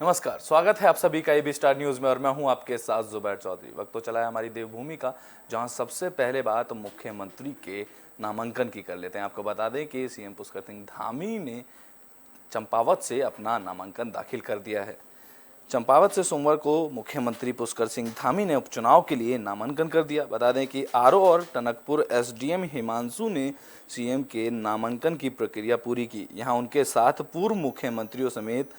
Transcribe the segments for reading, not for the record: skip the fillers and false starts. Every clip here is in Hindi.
नमस्कार, स्वागत है आप सभी का एबी स्टार न्यूज में और मैं हूं आपके साथ जुबैर चौधरी। वक्त तो चला है हमारी देवभूमि का, जहां सबसे पहले बात मुख्यमंत्री के नामांकन की कर लेते हैं। आपको बता दें कि सीएम पुष्कर सिंह धामी ने चंपावत से अपना नामांकन दाखिल कर दिया है। चंपावत से सोमवार को मुख्यमंत्री पुष्कर सिंह धामी ने उपचुनाव के लिए नामांकन कर दिया। बता दें कि आरओ और टनकपुर एसडीएम हिमांशु ने सीएम के नामांकन की प्रक्रिया पूरी की। यहां उनके साथ पूर्व मुख्यमंत्रियों समेत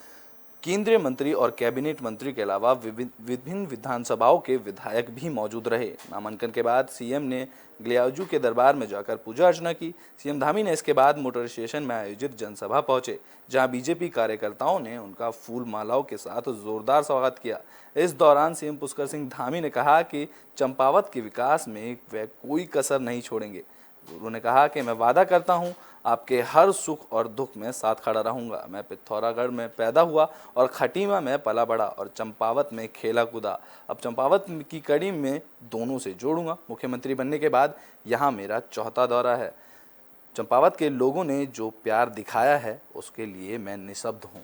केंद्रीय मंत्री और कैबिनेट मंत्री के अलावा विभिन्न विधानसभाओं के विधायक भी मौजूद रहे। नामांकन के बाद सीएम ने गलियाजू के दरबार में जाकर पूजा अर्चना की। सीएम धामी ने इसके बाद मोटर स्टेशन में आयोजित जनसभा पहुंचे, जहां बीजेपी कार्यकर्ताओं ने उनका फूल मालाओं के साथ जोरदार स्वागत किया। इस दौरान सीएम पुष्कर सिंह धामी ने कहा कि चंपावत के विकास में वे कोई कसर नहीं छोड़ेंगे। उन्होंने कहा कि मैं वादा करता हूं, आपके हर सुख और दुख में साथ खड़ा रहूंगा। मैं पिथौरागढ़ में पैदा हुआ और खटीमा में पला बड़ा और चंपावत में खेला कूदा। अब चंपावत की कड़ी में दोनों से जोड़ूंगा। मुख्यमंत्री बनने के बाद यहां मेरा चौथा दौरा है। चंपावत के लोगों ने जो प्यार दिखाया है उसके लिए मैं निःशब्द हूं।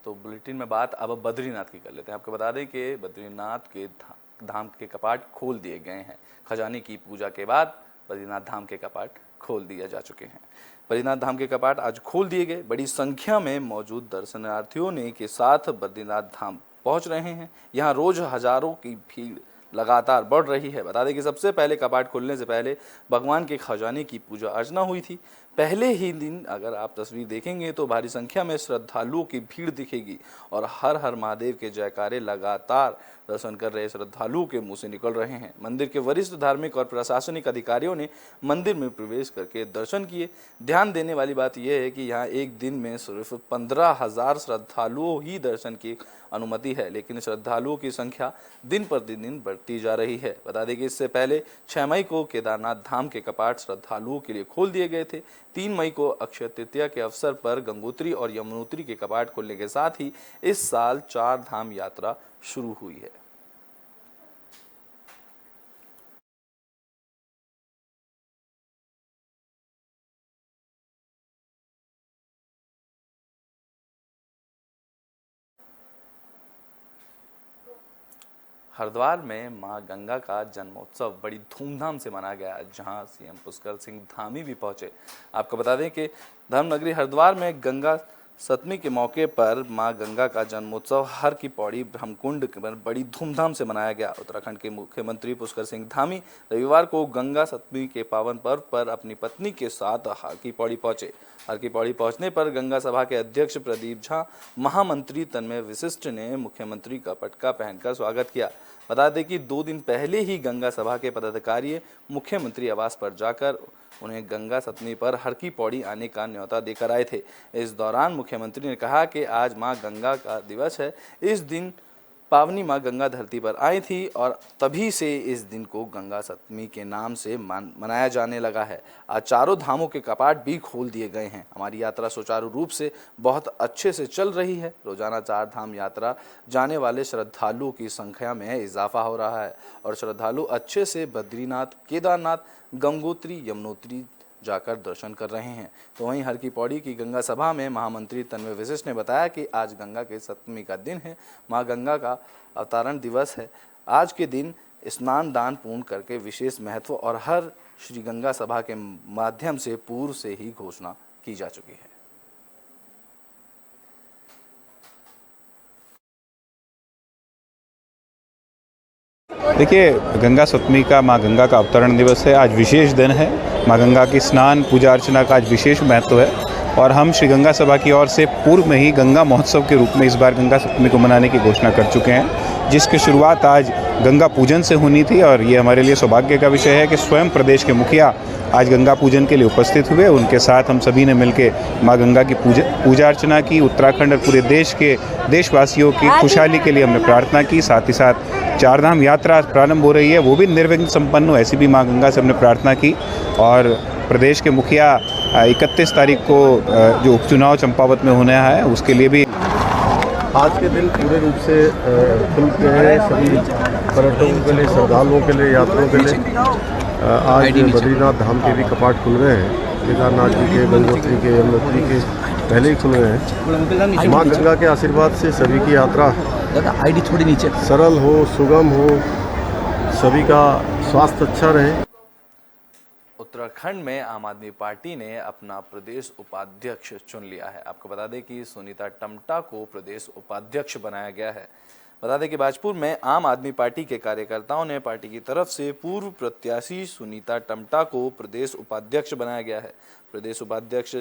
तो बुलेटिन में बात अब बद्रीनाथ की कर लेते हैं। आपको बता दें कि बद्रीनाथ के धाम के कपाट खोल दिए गए हैं। खजाने की पूजा के बाद बद्रीनाथ धाम के कपाट खोल दिए जा चुके हैं। बद्रीनाथ धाम के कपाट आज खोल दिए गए। बड़ी संख्या में मौजूद दर्शनार्थियों ने के साथ बद्रीनाथ धाम पहुंच रहे हैं। यहाँ रोज हजारों की भीड़ लगातार बढ़ रही है। बता दें कि सबसे पहले कपाट खुलने से पहले भगवान के खजाने की पूजा अर्चना हुई थी। पहले ही दिन अगर आप तस्वीर देखेंगे तो भारी संख्या में श्रद्धालुओं की भीड़ दिखेगी और हर हर महादेव के जयकारे लगातार दर्शन कर रहे श्रद्धालुओं के मुंह से निकल रहे हैं। मंदिर के वरिष्ठ धार्मिक और प्रशासनिक अधिकारियों ने मंदिर में प्रवेश करके दर्शन किए। ध्यान देने वाली बात यह है कि यहाँ एक दिन में सिर्फ 15,000 श्रद्धालुओं ही दर्शन की अनुमति है, लेकिन श्रद्धालुओं की संख्या दिन पर दिन बढ़ती जा रही है। बता दें कि इससे पहले 6 मई को केदारनाथ धाम के कपाट श्रद्धालुओं के लिए खोल दिए गए थे। 3 मई को अक्षय तृतीया के अवसर पर गंगोत्री और यमुनोत्री के कपाट खोलने के साथ ही इस साल 4 धाम यात्रा शुरू हुई है। हरिद्वार में मां गंगा का जन्मोत्सव बड़ी धूमधाम से मनाया गया, जहां सीएम पुष्कर सिंह धामी भी पहुंचे। आपको बता दें कि धर्मनगरी हरिद्वार में गंगा सप्तमी के मौके पर मां गंगा का जन्मोत्सव हर की पौड़ी ब्रह्मकुंड पर बड़ी धूमधाम से मनाया गया। उत्तराखंड के मुख्यमंत्री पुष्कर सिंह धामी रविवार को गंगा सप्तमी के पावन पर्व पर अपनी पत्नी के साथ हर की पौड़ी पहुंचे। हर की पौड़ी पहुंचने पर गंगा सभा के अध्यक्ष प्रदीप झा, महामंत्री तन्मय वशिष्ठ ने मुख्यमंत्री का पटका पहनकर स्वागत किया। बता दें कि 2 दिन पहले ही गंगा सभा के पदाधिकारी मुख्यमंत्री आवास पर जाकर उन्हें गंगा सप्तमी पर हर की पौड़ी आने का न्योता देकर आए थे। इस दौरान मुख्यमंत्री ने कहा कि आज मां गंगा का दिवस है। इस दिन पावनी मां गंगा धरती पर आई थी और तभी से इस दिन को गंगा सप्तमी के नाम से मनाया जाने लगा है। आज चारों धामों के कपाट भी खोल दिए गए हैं। हमारी यात्रा सुचारू रूप से बहुत अच्छे से चल रही है। रोजाना 4 धाम यात्रा जाने वाले श्रद्धालुओं की संख्या में इजाफा हो रहा है और श्रद्धालु अच्छे से बद्रीनाथ, केदारनाथ, गंगोत्री, यमुनोत्री जाकर दर्शन कर रहे हैं। तो वहीं हर की पौड़ी की गंगा सभा में महामंत्री तन्मय वशिष्ठ ने बताया कि आज गंगा के सप्तमी का दिन है। मां गंगा का अवतरण दिवस है। आज के दिन स्नान दान पूर्ण करके विशेष महत्व और हर श्री गंगा सभा के माध्यम से पूर्व से ही घोषणा की जा चुकी है। देखिए, गंगा सप्तमी का माँ गंगा का अवतरण दिवस है। आज विशेष दिन है। माँ गंगा की स्नान पूजा अर्चना का आज विशेष महत्व है और हम श्री गंगा सभा की ओर से पूर्व में ही गंगा महोत्सव के रूप में इस बार गंगा सप्तमी को मनाने की घोषणा कर चुके हैं, जिसकी शुरुआत आज गंगा पूजन से होनी थी। और ये हमारे लिए सौभाग्य का विषय है कि स्वयं प्रदेश के मुखिया आज गंगा पूजन के लिए उपस्थित हुए। उनके साथ हम सभी ने मिलकर माँ गंगा की पूजा अर्चना की। उत्तराखंड और पूरे देश के देशवासियों की खुशहाली के लिए हमने प्रार्थना की। साथ ही साथ 4 धाम यात्रा प्रारंभ हो रही है, वो भी निर्विघ्न संपन्न हो, ऐसी भी माँ गंगा से हमने प्रार्थना की। और प्रदेश के मुखिया 31 तारीख को जो उपचुनाव चंपावत में होने है उसके लिए भी आज के दिन पूरे रूप से खुल के हैं सभी पर्यटकों के लिए, श्रद्धालुओं के लिए, यात्रियों के लिए। आज बद्रीनाथ धाम के भी कपाट खुल गए हैं। केदारनाथ जी के, गंगोत्री के, यमुनोत्री के पहले ही खुल गए हैं। माँ गंगा के आशीर्वाद से सभी की यात्रा आईडी थोड़ी नीचे सरल हो, सुगम हो, सभी का स्वास्थ्य अच्छा रहे। उत्तराखंड में आम आदमी पार्टी ने अपना प्रदेश उपाध्यक्ष चुन लिया है। आपको बता दें कि सुनीता टम्टा को प्रदेश उपाध्यक्ष बनाया गया है। बता दें कि बाजपुर में आम आदमी पार्टी के कार्यकर्ताओं ने पार्टी की तरफ से पूर्व प्रत्याशी सुनीता टम्टा को प्रदेश उपाध्यक्ष बनाया गया है। प्रदेश उपाध्यक्ष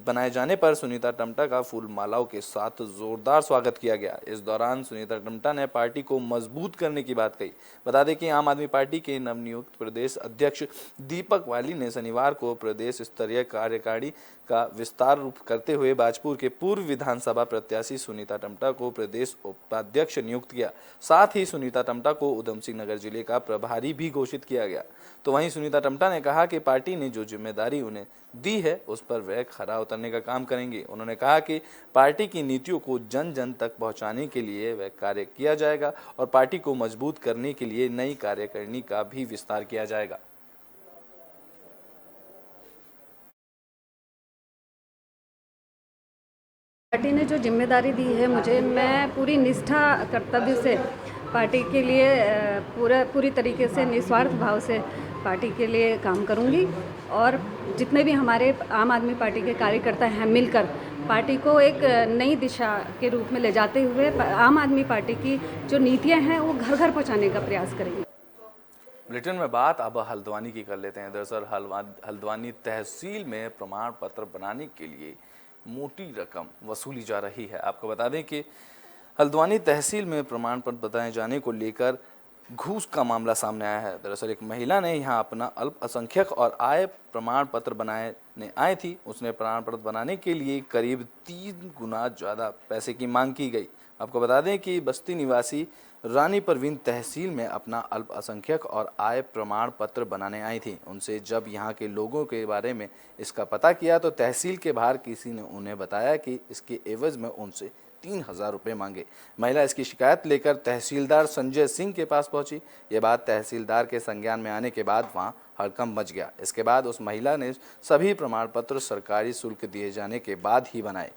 बनाए जाने पर सुनीता टम्टा का फूल मालाओं के साथ जोरदार स्वागत किया गया। इस दौरान सुनीता टम्टा ने पार्टी को मजबूत करने की बात कही। बता दें कि आम आदमी पार्टी के नवनियुक्त प्रदेश अध्यक्ष दीपक वाली ने शनिवार को प्रदेश स्तरीय कार्यकारिणी का विस्तार करते हुए बाजपुर के पूर्व विधानसभा प्रत्याशी सुनीता टम्टा को प्रदेश उपाध्यक्ष नियुक्त किया। साथ ही सुनीता टम्टा को उधम सिंह नगर जिले का प्रभारी भी घोषित किया गया। तो वहीं सुनीता टम्टा ने कहा कि पार्टी ने जो जिम्मेदारी उन्हें दी है उस पर वह खरा उतरने का काम करेंगे। उन्होंने कहा कि पार्टी की नीतियों को जन जन तक पहुंचाने के लिए वह कार्य किया जाएगा और पार्टी को मजबूत करने के लिए नई कार्यकारिणी का भी विस्तार किया जाएगा। पार्टी ने जो जिम्मेदारी दी है मुझे, मैं पूरी निष्ठा कर्तव्य से पार्टी के लिए पूरी तरीके से निस्वार्थ भाव से पार्टी के लिए काम करूंगी और जितने भी हमारे आम आदमी पार्टी के कार्यकर्ता हैं मिलकर पार्टी को एक नई दिशा के रूप में ले जाते हुए आम आदमी पार्टी की जो नीतियां हैं वो घर घर पहुंचाने का प्रयास करेंगे। बुलेटिन में बात अब हल्द्वानी की कर लेते हैं। दरअसल हल्द्वानी तहसील में प्रमाण पत्र बनाने के लिए मोटी रकम वसूली जा रही है। आपको बता दें कि हल्द्वानी तहसील में प्रमाण पत्र बनाए जाने को लेकर घूस का मामला सामने आया है। दरअसल एक महिला ने यहां अपना अल्पसंख्यक और आय प्रमाण पत्र बनाने आई थी। उसने प्रमाण पत्र बनाने के लिए करीब 3 गुना ज़्यादा पैसे की मांग की गई। आपको बता दें कि बस्ती निवासी रानी परवीन तहसील में अपना अल्पसंख्यक और आय प्रमाण पत्र बनाने आई थी। उनसे जब यहाँ के लोगों के बारे में इसका पता किया तो तहसील के बाहर किसी ने उन्हें बताया कि इसके एवज में उनसे 3000 रुपये मांगे। महिला इसकी शिकायत लेकर तहसीलदार संजय सिंह के पास पहुंची। ये बात तहसीलदार के संज्ञान में आने के बाद वहां हड़कंप मच गया। इसके बाद उस महिला ने सभी प्रमाण पत्र सरकारी शुल्क दिए जाने के बाद ही बनाए।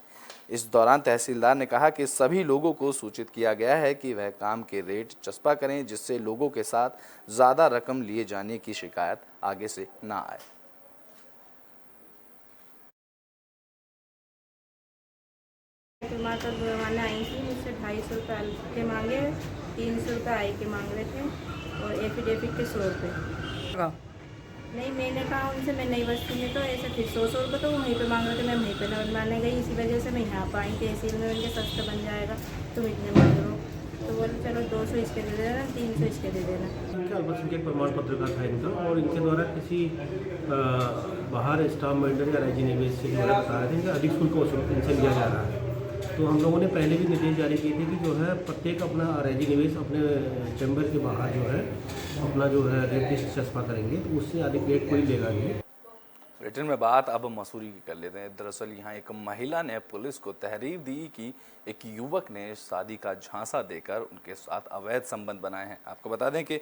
इस दौरान तहसीलदार ने कहा कि सभी लोगों को सूचित किया गया है कि वह काम के रेट चस्पा करें जिससे लोगों के साथ ज़्यादा रकम लिए जाने की शिकायत आगे से ना आए। टमाटर बनवाने आई थी, मुझसे 250 रुपये के मांगे, 300 रुपये आई के मांग रहे थे और एफिडेविट के 100 रुपये। नहीं, मैंने कहा उनसे मैं नई बस्ती में तो ऐसे फिर 100 रुपये तो वहीं पे मांग रहे थे। मैं वहीं पे बनवाने गई, इसी वजह से मैं यहाँ पर आई तहसील में। उनके सस्ता बन जाएगा, तुम इतने मांग रहे हो तो बोले चलो 200 इसके दे देना, 300 इसके दे देना। इनका अल्पसंख्यक प्रमाण पत्र का था इनका, और इनके द्वारा किसी बाहर स्टाम्प वेंडर या राज्य निवेश से जो है बता रहे थे इनका अधिक शुल्क इनसे लिया जा रहा है। तो हम लोगों ने पहले भी निर्देश जारी किए थे कि जो है प्रत्येक अपना राज्य निवेश अपने चैम्बर के बाहर जो है अपना जो है रेट लिस्ट चस्पा करेंगे, तो उससे अधिक रेट कोई लेगा नहीं। रिटर्न में बात अब मसूरी की कर लेते हैं। दरअसल यहाँ एक महिला ने पुलिस को तहरीर दी कि एक युवक ने शादी का झांसा देकर उनके साथ अवैध संबंध बनाए हैं। आपको बता दें कि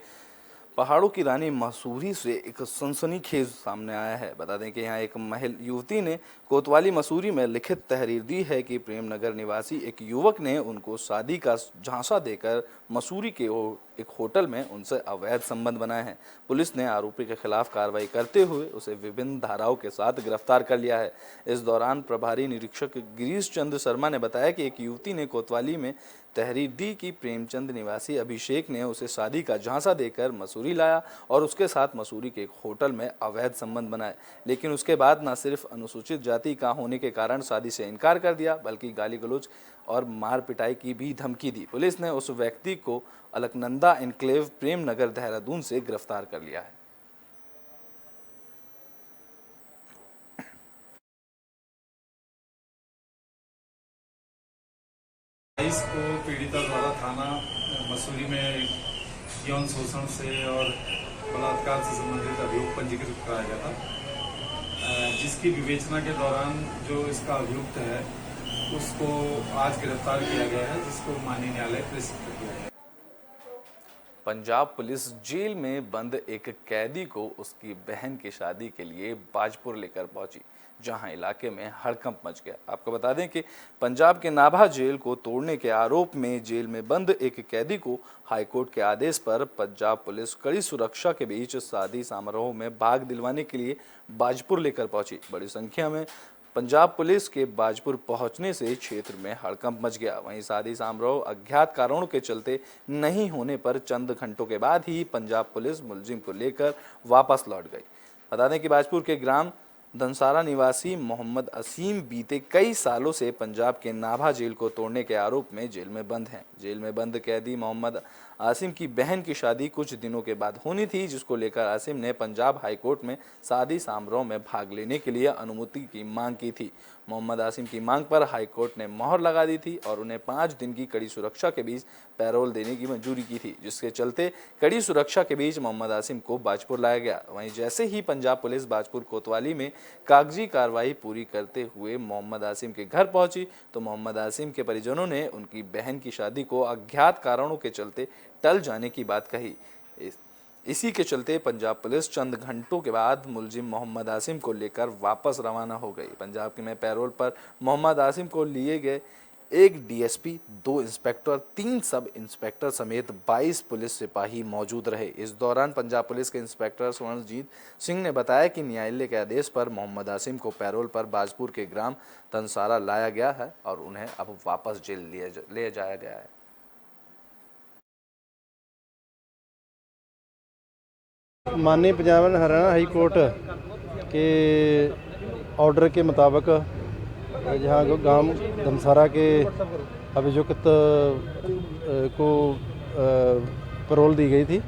पहाड़ों की रानी मसूरी से एक सनसनीखेज सामने आया है। बता दें कि यहाँ एक युवती ने कोतवाली मसूरी में लिखित तहरीर दी है कि प्रेमनगर निवासी एक युवक ने उनको शादी का झांसा देकर मसूरी के एक होटल में उनसे अवैध संबंध बनाए हैं। पुलिस ने आरोपी के खिलाफ कार्रवाई करते हुए उसे विभिन्न धाराओं के साथ गिरफ्तार कर लिया है। इस दौरान प्रभारी निरीक्षक गिरीश चंद्र शर्मा ने बताया कि एक युवती ने कोतवाली में तहरीर दी कि प्रेमचंद निवासी अभिषेक ने उसे शादी का झांसा देकर मसूरी लाया और उसके साथ मसूरी के एक होटल में अवैध संबंध बनाए, लेकिन उसके बाद न सिर्फ अनुसूचित जाति का होने के कारण शादी से इनकार कर दिया बल्कि गाली गलौज और मार पिटाई की भी धमकी दी। पुलिस ने उस व्यक्ति को अलकनंदा एन्क्लेव प्रेमनगर देहरादून से गिरफ्तार कर लिया है। को पीड़िता द्वारा थाना मसूरी में यौन शोषण से और बलात्कार से संबंधित अभियोग पंजीकृत कराया गया था, जिसकी विवेचना के दौरान जो इसका अभियुक्त है उसको आज गिरफ्तार किया गया है, जिसको माननीय न्यायालय प्रेषित कर दिया गया है। पंजाब पुलिस जेल में बंद एक कैदी को उसकी बहन की शादी के लिए बाजपुर लेकर पहुंची, जहां इलाके में हड़कंप मच गया। आपको बता दें कि पंजाब के नाभा जेल को तोड़ने के आरोप में जेल में बंद एक कैदी को हाईकोर्ट के आदेश पर पंजाब पुलिस कड़ी सुरक्षा के बीच शादी समारोह में भाग दिलवाने के लिए बाजपुर लेकर पहुंची। बड़ी संख्या में पंजाब पुलिस के बाजपुर पहुंचने से क्षेत्र में हड़कंप मच गया। वहीं शादी समारोह अज्ञात कारणों के चलते नहीं होने पर चंद घंटों के बाद ही पंजाब पुलिस मुलजिम को लेकर वापस लौट गई। बता दें कि बाजपुर के ग्राम धनसारा निवासी मोहम्मद असीम बीते कई सालों से पंजाब के नाभा जेल को तोड़ने के आरोप में जेल में बंद हैं। जेल में बंद कैदी मोहम्मद आसिम की बहन की शादी कुछ दिनों के बाद होनी थी, जिसको लेकर आसिम ने पंजाब हाईकोर्ट में शादी समारोह में भाग लेने के लिए अनुमति की मांग की थी। मोहम्मद आसिम की मांग पर हाईकोर्ट ने मोहर लगा दी थी और उन्हें 5 दिन की कड़ी सुरक्षा के बीच पैरोल देने की मंजूरी की थी, जिसके चलते कड़ी सुरक्षा के बीच मोहम्मद आसिम को बाजपुर लाया गया। वहीं जैसे ही पंजाब पुलिस बाजपुर कोतवाली में कागजी कार्रवाई पूरी करते हुए मोहम्मद आसिम के घर पहुंची तो मोहम्मद आसिम के परिजनों ने उनकी बहन की शादी को अज्ञात कारणों के चलते टल जाने की बात कही। इसी के चलते पंजाब पुलिस चंद घंटों के बाद मुलजिम मोहम्मद आसिम को लेकर वापस रवाना हो गई। पंजाब में पैरोल पर मोहम्मद आसिम को लिए गए एक डीएसपी, 2 इंस्पेक्टर, 3 सब इंस्पेक्टर समेत 22 पुलिस सिपाही मौजूद रहे। इस दौरान पंजाब पुलिस के इंस्पेक्टर स्वर्णजीत सिंह ने बताया कि न्यायालय के आदेश पर मोहम्मद आसिम को पैरोल पर बाजपुर के ग्राम धनसारा लाया गया है और उन्हें अब वापस जेल ले जाया गया है। माननीय Punjab and Haryana high court के ऑर्डर के मुताबिक जहाँ गांव धनसारा के अभियुक्त को पैरोल दी गई थी,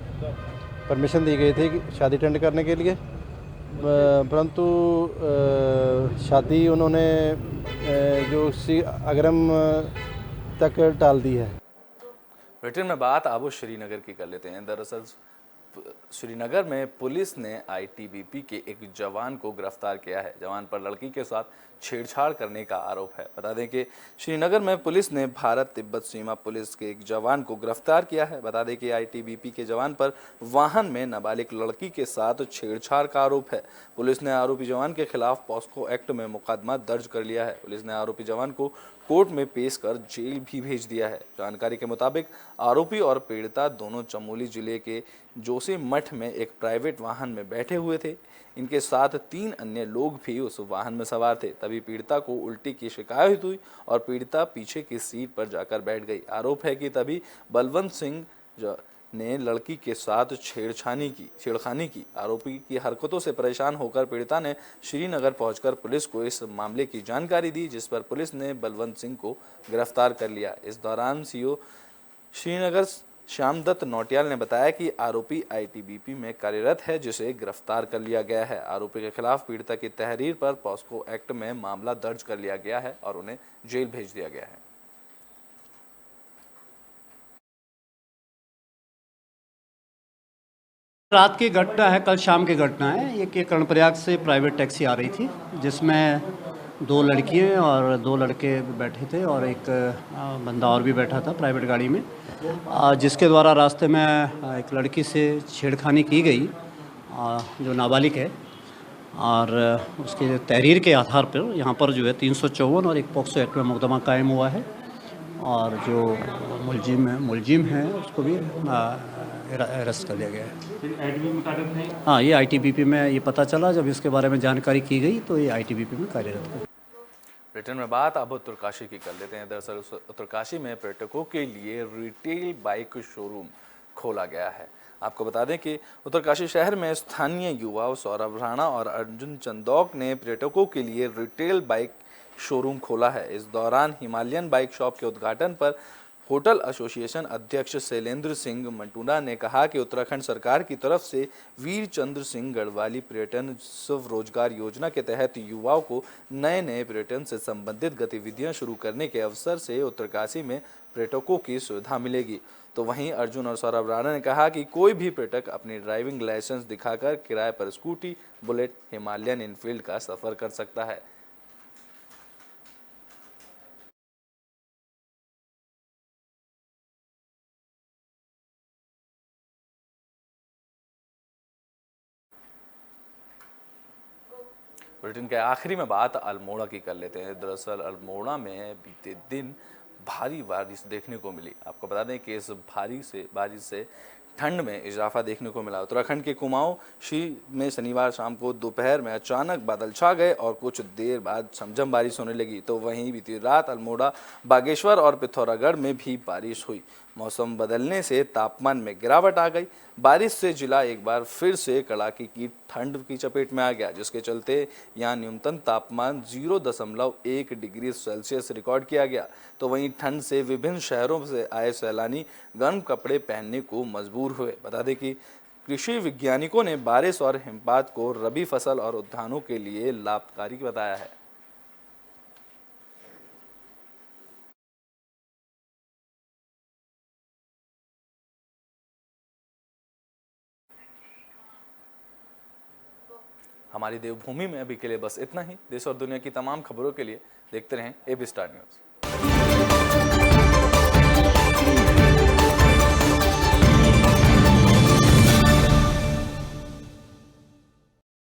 परमिशन दी गई थी शादी अटेंड करने के लिए, परंतु शादी उन्होंने जो अग्रिम तक टाल दी है। ब्रिटेन में बात अब श्रीनगर की कर लेते हैं। दरअसल श्रीनगर में पुलिस ने आईटीबीपी के एक जवान को गिरफ्तार किया है। जवान पर लड़की के साथ छेड़छाड़ करने का आरोप है। बता दें कि श्रीनगर में पुलिस ने भारत तिब्बत सीमा पुलिस के एक जवान को गिरफ्तार किया है। बता दें कि आईटीबीपी के जवान पर वाहन में नाबालिग लड़की के साथ छेड़छाड़ का आरोप है। पुलिस ने आरोपी जवान के खिलाफ पॉस्को एक्ट में मुकदमा दर्ज कर लिया है। पुलिस ने आरोपी जवान को कोर्ट में पेश कर जेल भी भेज दिया है। जानकारी के मुताबिक आरोपी और पीड़िता दोनों चमोली जिले के जोशी मठ में एक प्राइवेट वाहन में बैठे हुए थे। इनके साथ 3 अन्य लोग भी उस वाहन में सवार थे। तभी पीड़िता को उल्टी की शिकायत हुई और पीड़िता पीछे की सीट पर जाकर बैठ गई। आरोप है कि तभी बलवंत सिंह ने लड़की के साथ छेड़खानी की। आरोपी की हरकतों से परेशान होकर पीड़िता ने श्रीनगर पहुंचकर पुलिस को इस मामले की जानकारी दी, जिस पर पुलिस ने बलवंत सिंह को गिरफ्तार कर लिया। इस दौरान सीओ श्रीनगर श्यामदत्त नौटियाल ने बताया कि आरोपी आईटीबीपी में कार्यरत है, जिसे गिरफ्तार कर लिया गया है। आरोपी के खिलाफ पीड़िता की तहरीर पर पॉस्को एक्ट में मामला दर्ज कर लिया गया है और उन्हें जेल भेज दिया गया है। रात की घटना है, कल शाम की घटना है। ये कि कर्णप्रयाग से प्राइवेट टैक्सी आ रही थी, जिसमें 2 लड़कियां और 2 लड़के बैठे थे और एक बंदा और भी बैठा था प्राइवेट गाड़ी में, जिसके द्वारा रास्ते में एक लड़की से छेड़खानी की गई जो नाबालिग है, और उसके तहरीर के आधार पर यहाँ पर जो है 354 और एक पॉक्सो एक्ट में मुकदमा कायम हुआ है और जो मुलजिम है उसको भी अरेस्ट कर लिया गया है। हाँ, ये आईटीबीपी में ये पता चला, जब इसके बारे में जानकारी की गई तो ये आईटीबीपी में कार्यरत है। ब्रिटेन में बात अब उत्तरकाशी की कर लेते हैं। दरअसल उत्तरकाशी में पर्यटकों के लिए रिटेल बाइक शोरूम खोला गया है। आपको बता दें कि उत्तरकाशी शहर में स्थानीय युवा सौरभ राणा और अर्जुन चंदौक ने पर्यटकों के लिए रिटेल बाइक शोरूम खोला है। इस दौरान हिमालयन बाइक शॉप के उद्घाटन पर होटल एसोसिएशन अध्यक्ष शैलेंद्र सिंह मंटूना ने कहा कि उत्तराखंड सरकार की तरफ से वीर चंद्र सिंह गढ़वाली पर्यटन स्वरोजगार योजना के तहत युवाओं को नए नए पर्यटन से संबंधित गतिविधियां शुरू करने के अवसर से उत्तरकाशी में पर्यटकों की सुविधा मिलेगी। तो वहीं अर्जुन और सौरभ राणा ने कहा कि कोई भी पर्यटक अपनी ड्राइविंग लाइसेंस दिखाकर किराए पर स्कूटी, बुलेट, हिमालयन इनफील्ड का सफर कर सकता है। बुलेटिन के आखिरी में बात अल्मोड़ा की कर लेते हैं। दरअसल अल्मोड़ा में बीते दिन भारी बारिश देखने को मिली। आपको बता दें कि इस बारिश से ठंड में इजाफा देखने को मिला। उत्तराखंड के कुमाऊं में शनिवार शाम को दोपहर में अचानक बादल छा गए और कुछ देर बाद झमझम बारिश होने लगी। तो वहीं बीती रात अल्मोड़ा, बागेश्वर और पिथौरागढ़ में भी बारिश हुई। मौसम बदलने से तापमान में गिरावट आ गई। बारिश से जिला एक बार फिर से कड़ाके की ठंड की चपेट में आ गया, जिसके चलते यहाँ न्यूनतम तापमान 0.1 डिग्री सेल्सियस रिकॉर्ड किया गया। तो वहीं ठंड से विभिन्न शहरों से आए सैलानी गर्म कपड़े पहनने को मजबूर हुए। बता दें कि कृषि वैज्ञानिकों ने बारिश और हिमपात को रबी फसल और उद्यानों के लिए लाभकारी बताया है। हमारी देवभूमि में अभी के लिए बस इतना ही। देश और दुनिया की तमाम खबरों के लिए देखते रहें AB स्टार न्यूज़।